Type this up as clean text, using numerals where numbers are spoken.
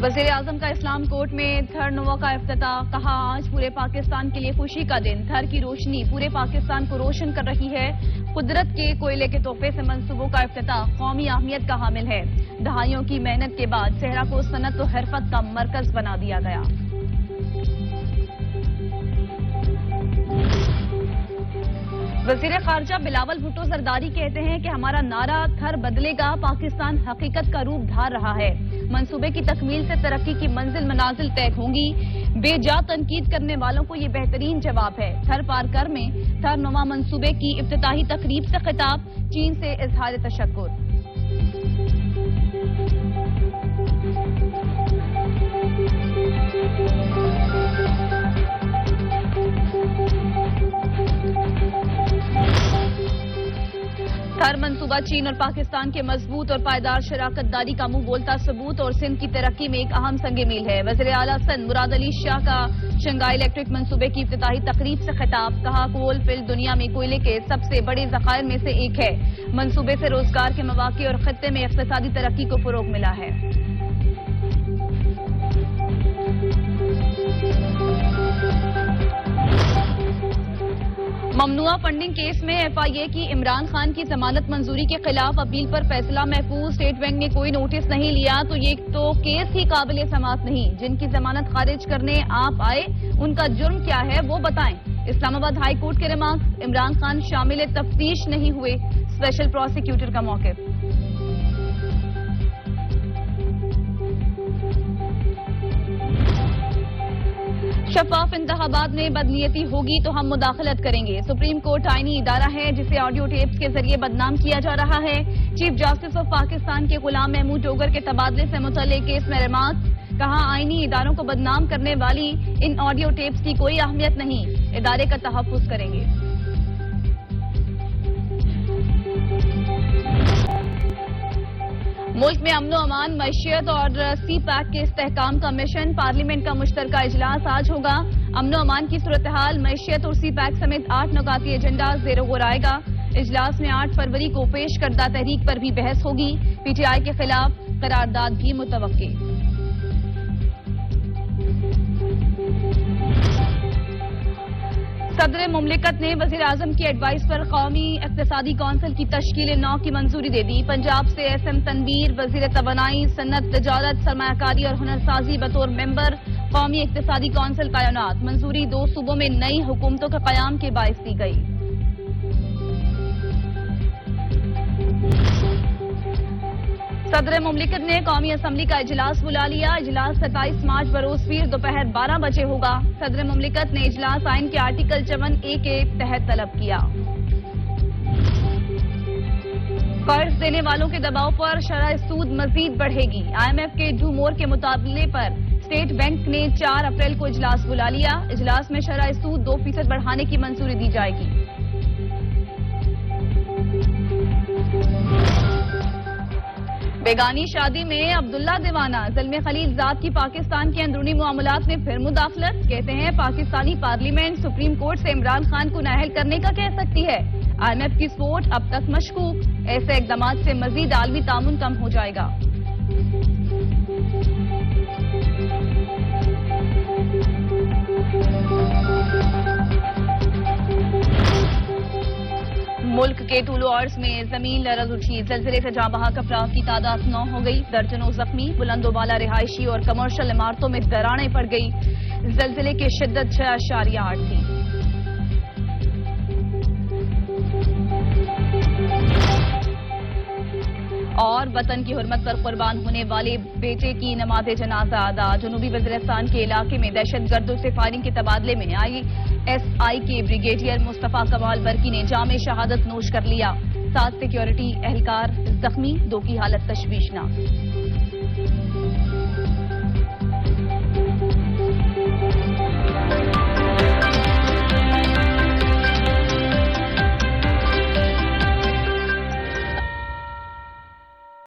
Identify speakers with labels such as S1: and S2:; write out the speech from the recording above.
S1: وزیر اعظم کا اسلام کوٹ میں تھر نووا کا افتتاح، کہا آج پورے پاکستان کے لیے خوشی کا دن، تھر کی روشنی پورے پاکستان کو روشن کر رہی ہے۔ قدرت کے کوئلے کے تحفے سے منصوبوں کا افتتاح قومی اہمیت کا حامل ہے۔ دہائیوں کی محنت کے بعد صحرا کو صنعت و حرفت کا مرکز بنا دیا گیا۔ وزیر خارجہ بلاول بھٹو زرداری کہتے ہیں کہ ہمارا نعرہ تھر بدلے گا، پاکستان حقیقت کا روپ دھار رہا ہے۔ منصوبے کی تکمیل سے ترقی کی منازل طے ہوں گی۔ بے جا تنقید کرنے والوں کو یہ بہترین جواب ہے۔ تھر پارکر میں تھر نووا منصوبے کی افتتاحی تقریب سے خطاب، چین سے اظہار تشکر۔ تھر منصوبہ چین اور پاکستان کے مضبوط اور پائیدار شراکت داری کا منہ بولتا ثبوت اور سندھ کی ترقی میں ایک اہم سنگ میل ہے۔ وزیر اعلیٰ سندھ مراد علی شاہ کا شنگھائی الیکٹرک منصوبے کی افتتاحی تقریب سے خطاب، کہا کول فیلڈ دنیا میں کوئلے کے سب سے بڑے ذخائر میں سے ایک ہے۔ منصوبے سے روزگار کے مواقع اور خطے میں اقتصادی ترقی کو فروغ ملا ہے۔ ممنوعہ فنڈنگ کیس میں ایف آئی اے کی عمران خان کی ضمانت منظوری کے خلاف اپیل پر فیصلہ محفوظ، اسٹیٹ بینک نے کوئی نوٹس نہیں لیا تو یہ تو کیس ہی قابل سماعت نہیں۔ جن کی ضمانت خارج کرنے آپ آئے ان کا جرم کیا ہے وہ بتائیں۔ اسلام آباد ہائی کورٹ کے ریمارکس، عمران خان شامل تفتیش نہیں ہوئے، اسپیشل پروسیکیوٹر کا موقف۔ شفاف انتخابات میں بدنیتی ہوگی تو ہم مداخلت کریں گے۔ سپریم کورٹ آئینی ادارہ ہے جسے آڈیو ٹیپس کے ذریعے بدنام کیا جا رہا ہے۔ چیف جسٹس آف پاکستان کے غلام محمود ڈوگر کے تبادلے سے متعلق کیس میں ریمارکس، کہا آئینی اداروں کو بدنام کرنے والی ان آڈیو ٹیپس کی کوئی اہمیت نہیں، ادارے کا تحفظ کریں گے۔ ملک میں امن و امان، معیشت اور سی پیک کے استحکام کا مشن، پارلیمنٹ کا مشترکہ اجلاس آج ہوگا۔ امن و امان کی صورتحال، معیشت اور سی پیک سمیت 8 نکاتی ایجنڈا زیر غور آئے گا۔ اجلاس میں 8 فروری کو پیش کردہ تحریک پر بھی بحث ہوگی۔ پی ٹی آئی کے خلاف قرارداد بھی متوقع۔ صدر مملکت نے وزیر اعظم کی ایڈوائس پر قومی اقتصادی کونسل کی تشکیل 9 کی منظوری دے دی۔ پنجاب سے ایس ایم تنویر، وزیر توانائی، صنعت، تجارت، سرمایہ کاری اور ہنرسازی بطور ممبر قومی اقتصادی کونسل تعینات۔ منظوری 2 صوبوں میں نئی حکومتوں کے قیام کے باعث دی گئی۔ صدر مملکت نے قومی اسمبلی کا اجلاس بلا لیا۔ اجلاس 27 مارچ بروز پیر دوپہر 12 بجے ہوگا۔ صدر مملکت نے اجلاس آئین کے آرٹیکل 54A کے تحت طلب کیا۔ قرض دینے والوں کے دباؤ پر شرح سود مزید بڑھے گی۔ آئی ایم ایف کے ڈو مور کے مطالبے پر اسٹیٹ بینک نے 4 اپریل کو اجلاس بلا لیا۔ اجلاس میں شرح سود 2% بڑھانے کی منظوری دی جائے گی۔ بیگانی شادی میں عبداللہ دیوانہ، زلمے خلیل ذات کی پاکستان کے اندرونی معاملات میں پھر مداخلت، کہتے ہیں پاکستانی پارلیمنٹ سپریم کورٹ سے عمران خان کو نااہل کرنے کا کہہ سکتی ہے۔ آئی ایم ایف کی سپورٹ اب تک مشکوک، ایسے اقدامات سے مزید عالمی تعاون کم ہو جائے گا۔ ملک کے طول و عرض میں زمین لرز اٹھی، زلزلے سے جاں بحق افراد کی تعداد 9 ہو گئی، درجنوں زخمی، بلند و بالا رہائشی اور کمرشل عمارتوں میں دراڑیں پڑ گئی۔ زلزلے کی شدت 6.8 تھی۔ اور وطن کی حرمت پر قربان ہونے والے بیٹے کی نماز جنازہ ادا۔ جنوبی وزیرستان کے علاقے میں دہشت گردوں سے فائرنگ کے تبادلے میں ISI کے بریگیڈیئر مصطفیٰ کمال برقی نے جام شہادت نوش کر لیا۔ 7 سیکیورٹی اہلکار زخمی، 2 کی حالت تشویشناک۔